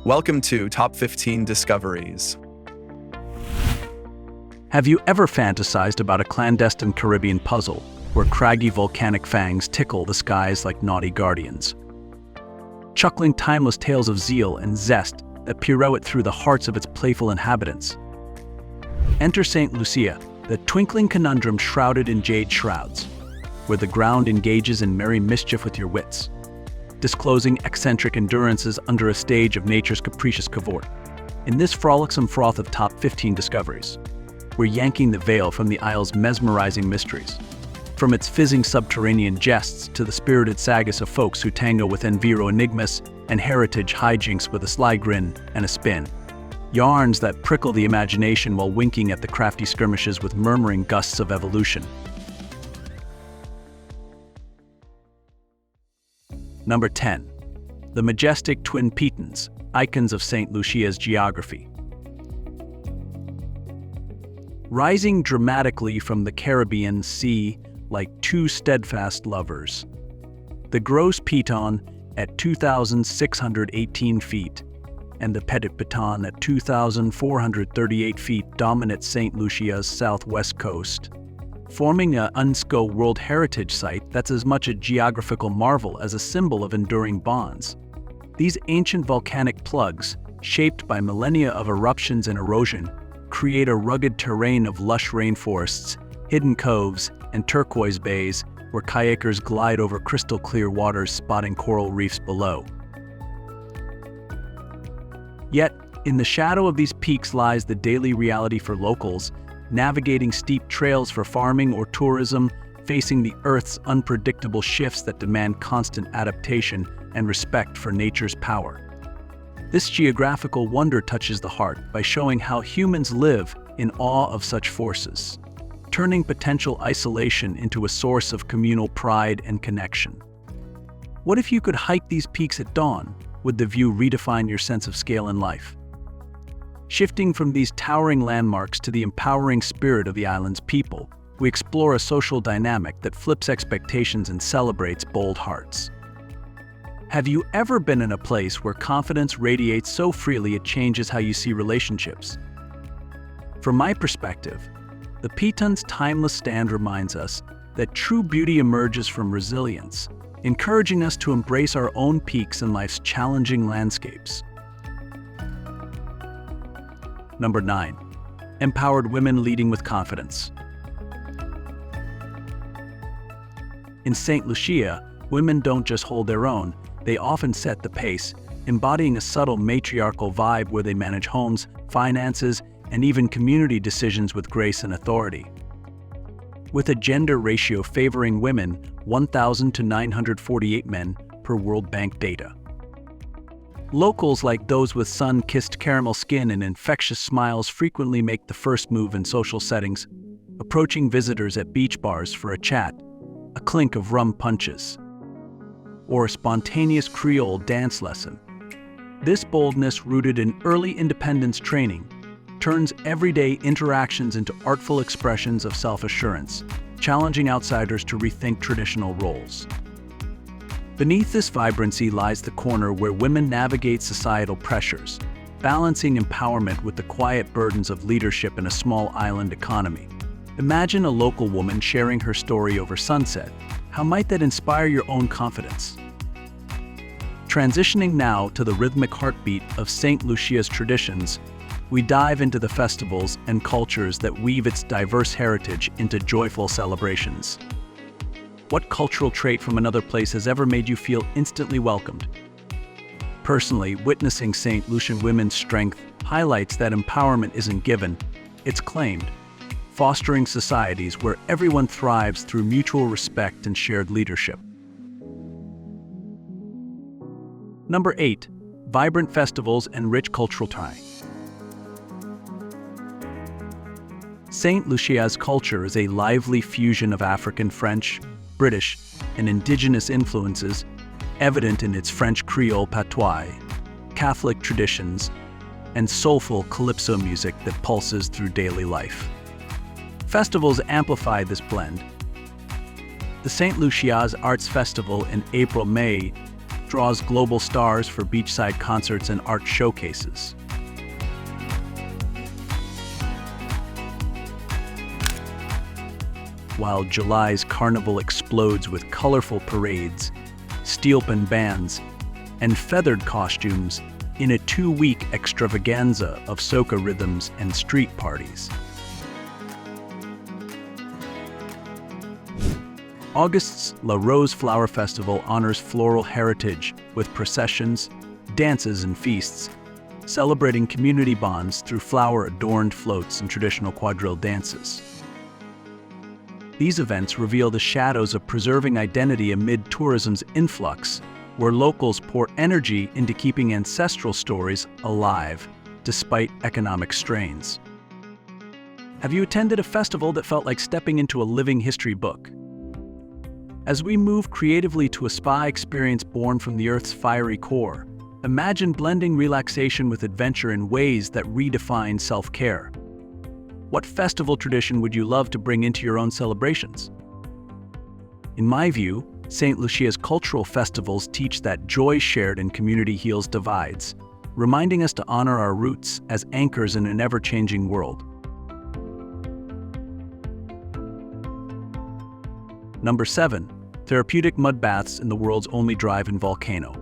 Welcome to Top 15 Discoveries. Have you ever fantasized about a clandestine Caribbean puzzle where craggy volcanic fangs tickle the skies like naughty guardians? Chuckling timeless tales of zeal and zest that pirouette through the hearts of its playful inhabitants. Enter St. Lucia, the twinkling conundrum shrouded in jade shrouds, where the ground engages in merry mischief with your wits, disclosing eccentric endurances under a stage of nature's capricious cavort. In this frolicsome froth of Top 15 Discoveries, we're yanking the veil from the isle's mesmerizing mysteries, from its fizzing subterranean jests to the spirited sagas of folks who tango with Enviro enigmas and heritage hijinks with a sly grin and a spin. Yarns that prickle the imagination while winking at the crafty skirmishes with murmuring gusts of evolution. Number 10. The majestic twin Pitons, icons of St. Lucia's geography. Rising dramatically from the Caribbean Sea like two steadfast lovers, the gross Piton at 2,618 feet and the petit Piton at 2,438 feet dominate St. Lucia's southwest coast, forming a UNESCO World Heritage Site that's as much a geographical marvel as a symbol of enduring bonds. These ancient volcanic plugs, shaped by millennia of eruptions and erosion, create a rugged terrain of lush rainforests, hidden coves, and turquoise bays where kayakers glide over crystal-clear waters spotting coral reefs below. Yet, in the shadow of these peaks lies the daily reality for locals, navigating steep trails for farming or tourism, facing the Earth's unpredictable shifts that demand constant adaptation and respect for nature's power. This geographical wonder touches the heart by showing how humans live in awe of such forces, turning potential isolation into a source of communal pride and connection. What if you could hike these peaks at dawn? Would the view redefine your sense of scale in life? Shifting from these towering landmarks to the empowering spirit of the island's people, we explore a social dynamic that flips expectations and celebrates bold hearts. Have you ever been in a place where confidence radiates so freely it changes how you see relationships? From my perspective, the Pitons' timeless stand reminds us that true beauty emerges from resilience, encouraging us to embrace our own peaks in life's challenging landscapes. Number 9. Empowered women leading with confidence. In St. Lucia, women don't just hold their own, they often set the pace, embodying a subtle matriarchal vibe where they manage homes, finances, and even community decisions with grace and authority. With a gender ratio favoring women 1,000 to 948 men per World Bank data. Locals like those with sun-kissed caramel skin and infectious smiles frequently make the first move in social settings, approaching visitors at beach bars for a chat, a clink of rum punches, or a spontaneous Creole dance lesson. This boldness, rooted in early independence training, turns everyday interactions into artful expressions of self-assurance, challenging outsiders to rethink traditional roles. Beneath this vibrancy lies the corner where women navigate societal pressures, balancing empowerment with the quiet burdens of leadership in a small island economy. Imagine a local woman sharing her story over sunset. How might that inspire your own confidence? Transitioning now to the rhythmic heartbeat of St. Lucia's traditions, we dive into the festivals and cultures that weave its diverse heritage into joyful celebrations. What cultural trait from another place has ever made you feel instantly welcomed? Personally, witnessing St. Lucian women's strength highlights that empowerment isn't given, it's claimed, fostering societies where everyone thrives through mutual respect and shared leadership. Number 8. Vibrant festivals and rich cultural tie. St. Lucia's culture is a lively fusion of African, French, British, and indigenous influences, evident in its French Creole patois, Catholic traditions, and soulful calypso music that pulses through daily life. Festivals amplify this blend. The St. Lucia's Arts Festival in April-May draws global stars for beachside concerts and art showcases. While July's carnival explodes with colorful parades, steel-pan bands, and feathered costumes in a 2-week extravaganza of soca rhythms and street parties. August's La Rose Flower Festival honors floral heritage with processions, dances, and feasts, celebrating community bonds through flower-adorned floats and traditional quadrille dances. These events reveal the shadows of preserving identity amid tourism's influx, where locals pour energy into keeping ancestral stories alive despite economic strains. Have you attended a festival that felt like stepping into a living history book? As we move creatively to a spa experience born from the Earth's fiery core, imagine blending relaxation with adventure in ways that redefine self-care. What festival tradition would you love to bring into your own celebrations? In my view, St. Lucia's cultural festivals teach that joy shared in community heals divides, reminding us to honor our roots as anchors in an ever-changing world. Number 7. Therapeutic mud baths in the world's only drive-in volcano.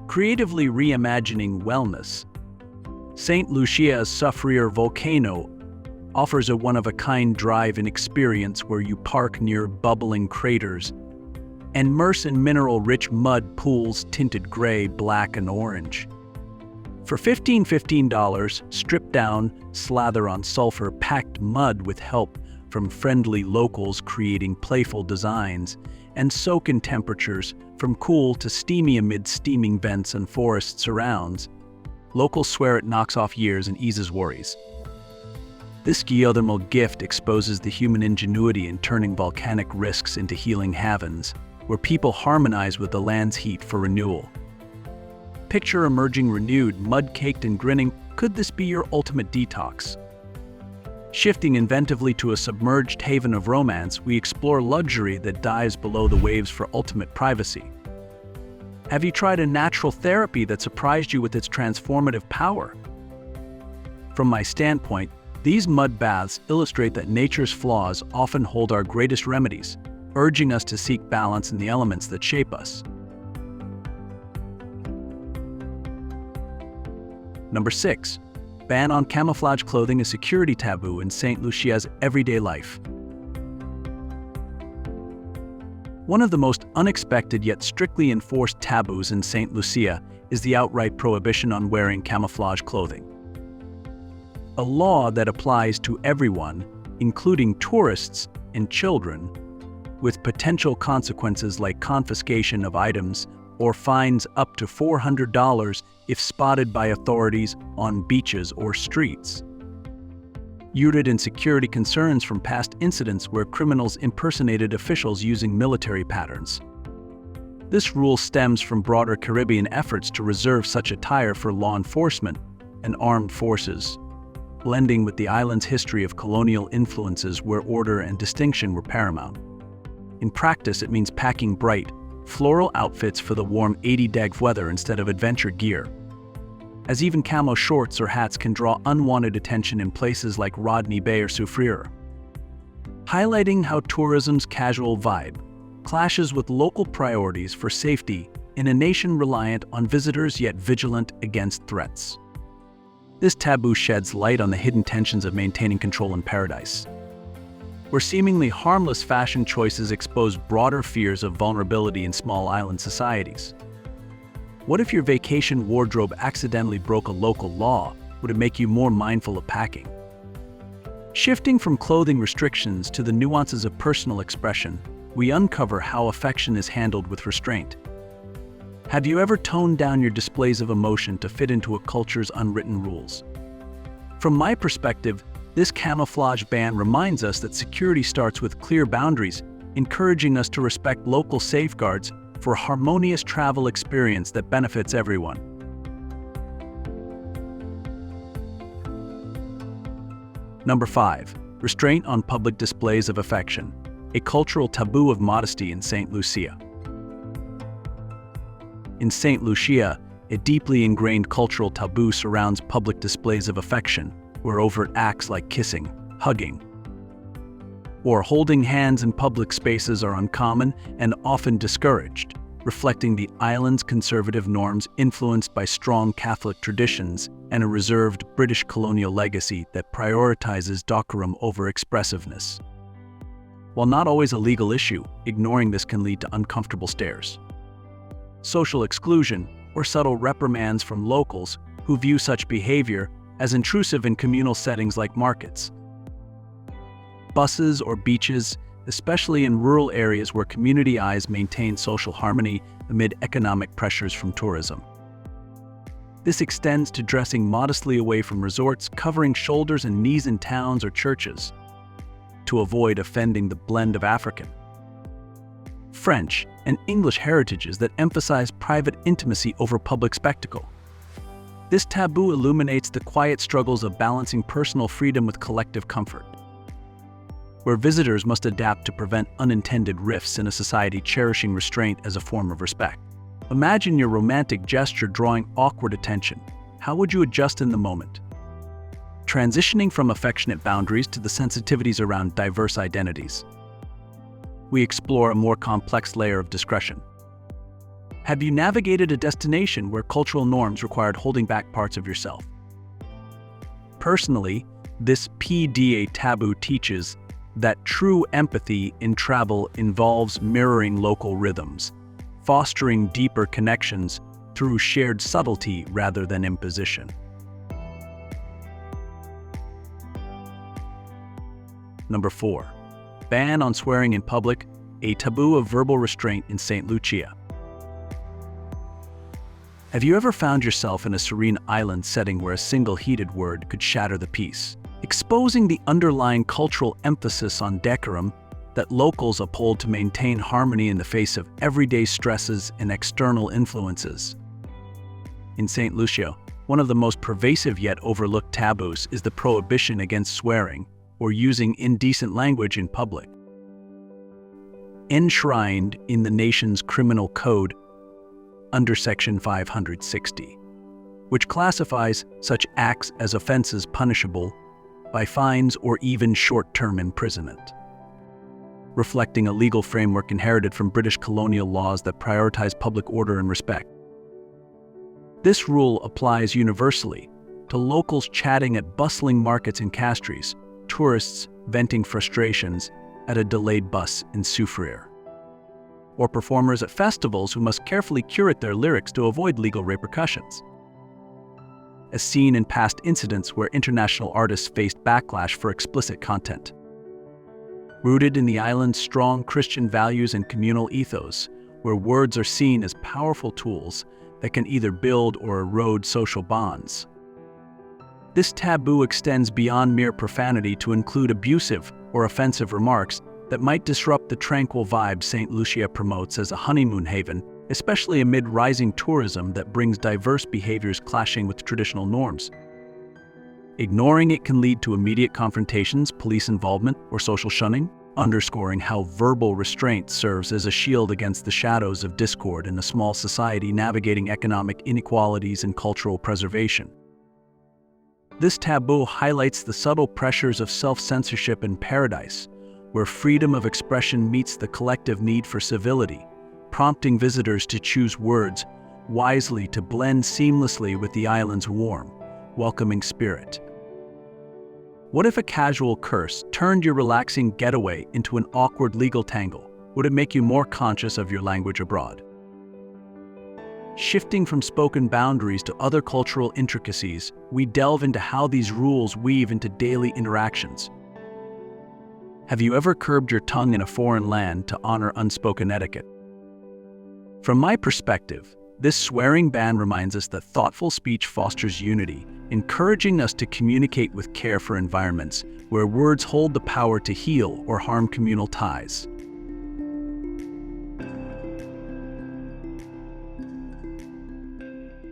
Creatively reimagining wellness, St. Lucia's Souvenirs Volcano offers a one-of-a-kind drive-in experience where you park near bubbling craters and immerse in mineral-rich mud pools tinted gray, black, and orange. For $15, strip down, slather on sulfur-packed mud with help from friendly locals creating playful designs, and soak in temperatures from cool to steamy amid steaming vents and forest surrounds. Locals swear it knocks off years and eases worries. This geothermal gift exposes the human ingenuity in turning volcanic risks into healing havens, where people harmonize with the land's heat for renewal. Picture emerging renewed, mud-caked and grinning. Could this be your ultimate detox? Shifting inventively to a submerged haven of romance, we explore luxury that dives below the waves for ultimate privacy. Have you tried a natural therapy that surprised you with its transformative power? From my standpoint, these mud baths illustrate that nature's flaws often hold our greatest remedies, urging us to seek balance in the elements that shape us. Number 6. Ban on camouflage clothing, a security taboo in St. Lucia's everyday life. One of the most unexpected yet strictly enforced taboos in St. Lucia is the outright prohibition on wearing camouflage clothing. A law that applies to everyone, including tourists and children, with potential consequences like confiscation of items or fines up to $400 if spotted by authorities on beaches or streets. Rooted in security concerns from past incidents where criminals impersonated officials using military patterns. This rule stems from broader Caribbean efforts to reserve such attire for law enforcement and armed forces, blending with the island's history of colonial influences where order and distinction were paramount. In practice, it means packing bright, floral outfits for the warm 80-degree weather instead of adventure gear, as even camo shorts or hats can draw unwanted attention in places like Rodney Bay or Souvenirs, highlighting how tourism's casual vibe clashes with local priorities for safety in a nation reliant on visitors yet vigilant against threats. This taboo sheds light on the hidden tensions of maintaining control in paradise, where seemingly harmless fashion choices expose broader fears of vulnerability in small island societies. What if your vacation wardrobe accidentally broke a local law? Would it make you more mindful of packing? Shifting from clothing restrictions to the nuances of personal expression, we uncover how affection is handled with restraint. Have you ever toned down your displays of emotion to fit into a culture's unwritten rules? From my perspective, this camouflage ban reminds us that security starts with clear boundaries, encouraging us to respect local safeguards for a harmonious travel experience that benefits everyone. Number 5. Restraint on public displays of affection, a cultural taboo of modesty in St. Lucia. In St. Lucia, a deeply ingrained cultural taboo surrounds public displays of affection, where overt acts like kissing, hugging, or holding hands in public spaces are uncommon and often discouraged, reflecting the island's conservative norms influenced by strong Catholic traditions and a reserved British colonial legacy that prioritizes decorum over expressiveness. While not always a legal issue, ignoring this can lead to uncomfortable stares, social exclusion, or subtle reprimands from locals who view such behavior as intrusive in communal settings like markets, buses, or beaches, especially in rural areas where community eyes maintain social harmony amid economic pressures from tourism. This extends to dressing modestly away from resorts, covering shoulders and knees in towns or churches, to avoid offending the blend of African, French, and English heritages that emphasize private intimacy over public spectacle. This taboo illuminates the quiet struggles of balancing personal freedom with collective comfort, where visitors must adapt to prevent unintended rifts in a society cherishing restraint as a form of respect. Imagine your romantic gesture drawing awkward attention. How would you adjust in the moment? Transitioning from affectionate boundaries to the sensitivities around diverse identities, we explore a more complex layer of discretion. Have you navigated a destination where cultural norms required holding back parts of yourself? Personally, this PDA taboo teaches that true empathy in travel involves mirroring local rhythms, fostering deeper connections through shared subtlety rather than imposition. Number 4. Ban on swearing in public, a taboo of verbal restraint in St. Lucia. Have you ever found yourself in a serene island setting where a single heated word could shatter the peace, exposing the underlying cultural emphasis on decorum that locals uphold to maintain harmony in the face of everyday stresses and external influences? In St. Lucia, one of the most pervasive yet overlooked taboos is the prohibition against swearing or using indecent language in public. Enshrined in the nation's criminal code under Section 560, which classifies such acts as offenses punishable by fines or even short-term imprisonment, reflecting a legal framework inherited from British colonial laws that prioritize public order and respect. This rule applies universally to locals chatting at bustling markets in Castries, tourists venting frustrations at a delayed bus in Souvenirs, or performers at festivals who must carefully curate their lyrics to avoid legal repercussions, as seen in past incidents where international artists faced backlash for explicit content. Rooted in the island's strong Christian values and communal ethos, where words are seen as powerful tools that can either build or erode social bonds. This taboo extends beyond mere profanity to include abusive or offensive remarks that might disrupt the tranquil vibe St. Lucia promotes as a honeymoon haven, especially amid rising tourism that brings diverse behaviors clashing with traditional norms. Ignoring it can lead to immediate confrontations, police involvement, or social shunning, underscoring how verbal restraint serves as a shield against the shadows of discord in a small society navigating economic inequalities and cultural preservation. This taboo highlights the subtle pressures of self-censorship in paradise, where freedom of expression meets the collective need for civility, prompting visitors to choose words wisely to blend seamlessly with the island's warm, welcoming spirit. What if a casual curse turned your relaxing getaway into an awkward legal tangle? Would it make you more conscious of your language abroad? Shifting from spoken boundaries to other cultural intricacies, we delve into how these rules weave into daily interactions. Have you ever curbed your tongue in a foreign land to honor unspoken etiquette? From my perspective, this swearing ban reminds us that thoughtful speech fosters unity, encouraging us to communicate with care for environments where words hold the power to heal or harm communal ties.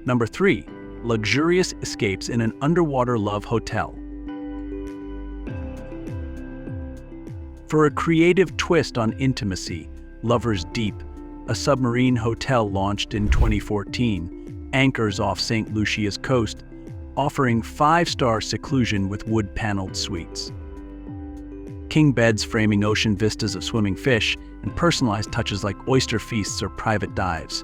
Number 3. Luxurious escapes in an underwater love hotel. For a creative twist on intimacy, lovers' deep, a submarine hotel launched in 2014, anchors off St. Lucia's coast, offering 5-star seclusion with wood-paneled suites. King beds framing ocean vistas of swimming fish and personalized touches like oyster feasts or private dives.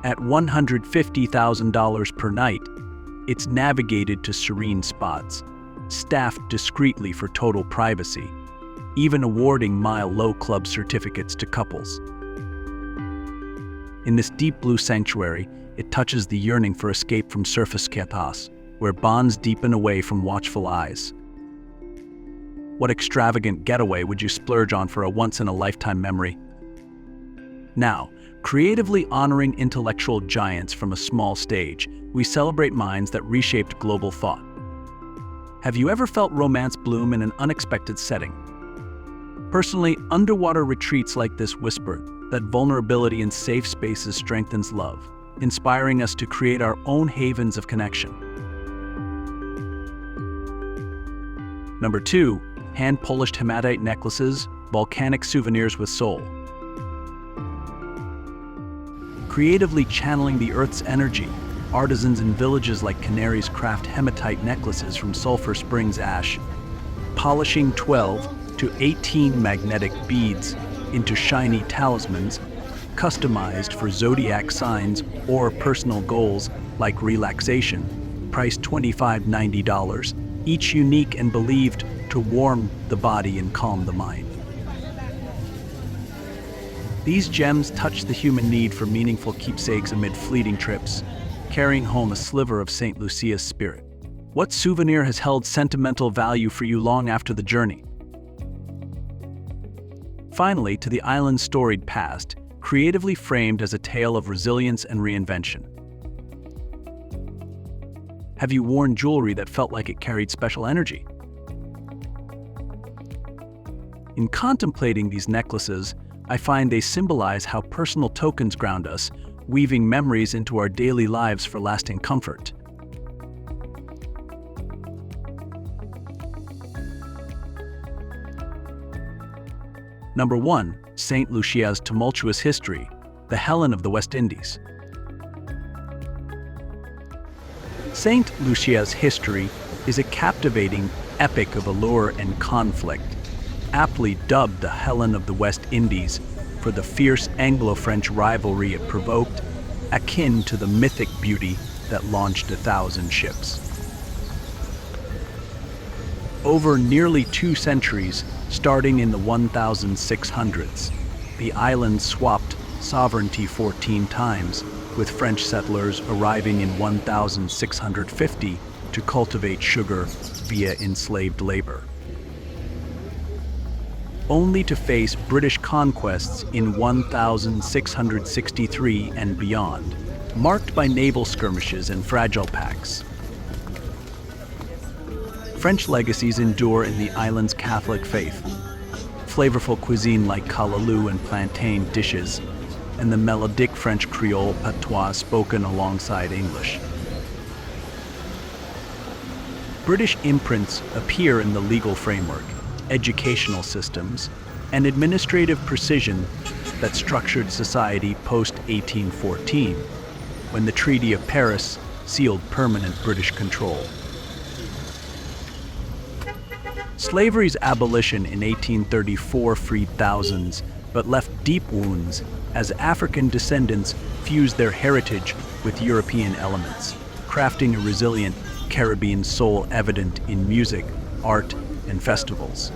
At $150,000 per night, it's navigated to serene spots, staffed discreetly for total privacy, even awarding mile-low club certificates to couples. In this deep blue sanctuary, it touches the yearning for escape from surface chaos, where bonds deepen away from watchful eyes. What extravagant getaway would you splurge on for a once-in-a-lifetime memory? Now, creatively honoring intellectual giants from a small stage, we celebrate minds that reshaped global thought. Have you ever felt romance bloom in an unexpected setting? Personally, underwater retreats like this whisper that vulnerability in safe spaces strengthens love, inspiring us to create our own havens of connection. Number 2, hand-polished hematite necklaces, volcanic souvenirs with soul. Creatively channeling the Earth's energy, artisans in villages like Canaries craft hematite necklaces from sulfur springs ash, polishing 12 to 18 magnetic beads into shiny talismans, customized for zodiac signs or personal goals like relaxation, priced $25.90, each unique and believed to warm the body and calm the mind. These gems touch the human need for meaningful keepsakes amid fleeting trips, carrying home a sliver of St. Lucia's spirit. What souvenir has held sentimental value for you long after the journey? Finally, to the island's storied past, creatively framed as a tale of resilience and reinvention. Have you worn jewelry that felt like it carried special energy? In contemplating these necklaces, I find they symbolize how personal tokens ground us, weaving memories into our daily lives for lasting comfort. Number 1, St. Lucia's tumultuous history, the Helen of the West Indies. St. Lucia's history is a captivating epic of allure and conflict, aptly dubbed the Helen of the West Indies for the fierce Anglo-French rivalry it provoked, akin to the mythic beauty that launched 1,000 ships. Over nearly 2 centuries, starting in the 1600s, the island swapped sovereignty 14 times, with French settlers arriving in 1650 to cultivate sugar via enslaved labor, only to face British conquests in 1663 and beyond, marked by naval skirmishes and fragile pacts. French legacies endure in the island's Catholic faith. Flavorful cuisine like callaloo and plantain dishes, and the melodic French Creole patois spoken alongside English. British imprints appear in the legal framework, educational systems, and administrative precision that structured society post-1814, when the Treaty of Paris sealed permanent British control. Slavery's abolition in 1834 freed thousands, but left deep wounds as African descendants fused their heritage with European elements, crafting a resilient Caribbean soul evident in music, art, and festivals.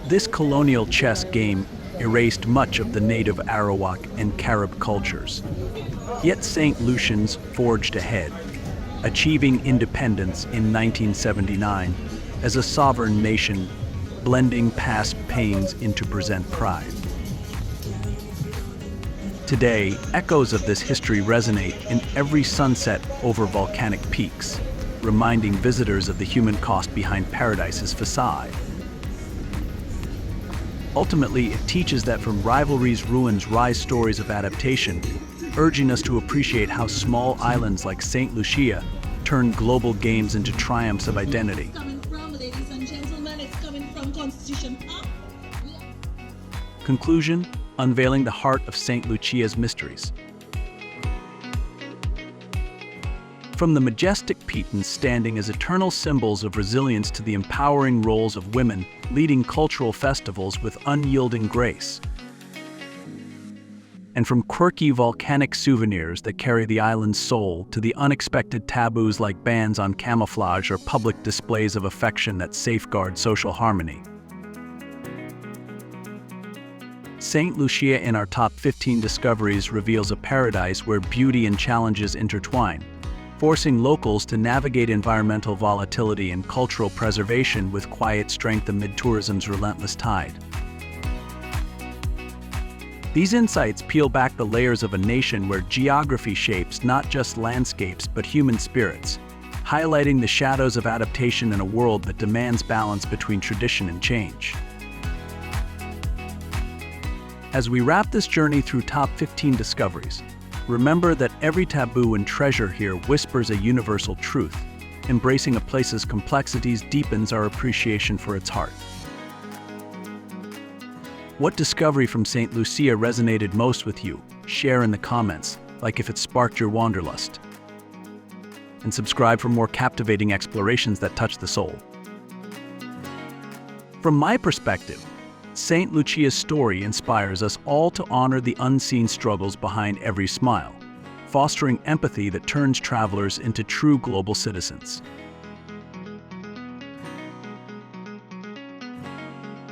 This colonial chess game erased much of the native Arawak and Carib cultures. Yet St. Lucians forged ahead, achieving independence in 1979 as a sovereign nation, blending past pains into present pride. Today, echoes of this history resonate in every sunset over volcanic peaks, reminding visitors of the human cost behind paradise's facade. Ultimately, it teaches that from rivalry's ruins rise stories of adaptation, urging us to appreciate how small islands like St. Lucia turn global games into triumphs of identity. Conclusion: unveiling the heart of St. Lucia's mysteries. From the majestic Pitons standing as eternal symbols of resilience to the empowering roles of women leading cultural festivals with unyielding grace. And from quirky volcanic souvenirs that carry the island's soul to the unexpected taboos like bans on camouflage or public displays of affection that safeguard social harmony. St. Lucia in our top 15 discoveries reveals a paradise where beauty and challenges intertwine, forcing locals to navigate environmental volatility and cultural preservation with quiet strength amid tourism's relentless tide. These insights peel back the layers of a nation where geography shapes not just landscapes but human spirits, highlighting the shadows of adaptation in a world that demands balance between tradition and change. As we wrap this journey through top 15 discoveries, remember that every taboo and treasure here whispers a universal truth. Embracing a place's complexities deepens our appreciation for its heart. What discovery from St. Lucia resonated most with you? Share in the comments, like if it sparked your wanderlust. And subscribe for more captivating explorations that touch the soul. From my perspective, St. Lucia's story inspires us all to honor the unseen struggles behind every smile, fostering empathy that turns travelers into true global citizens.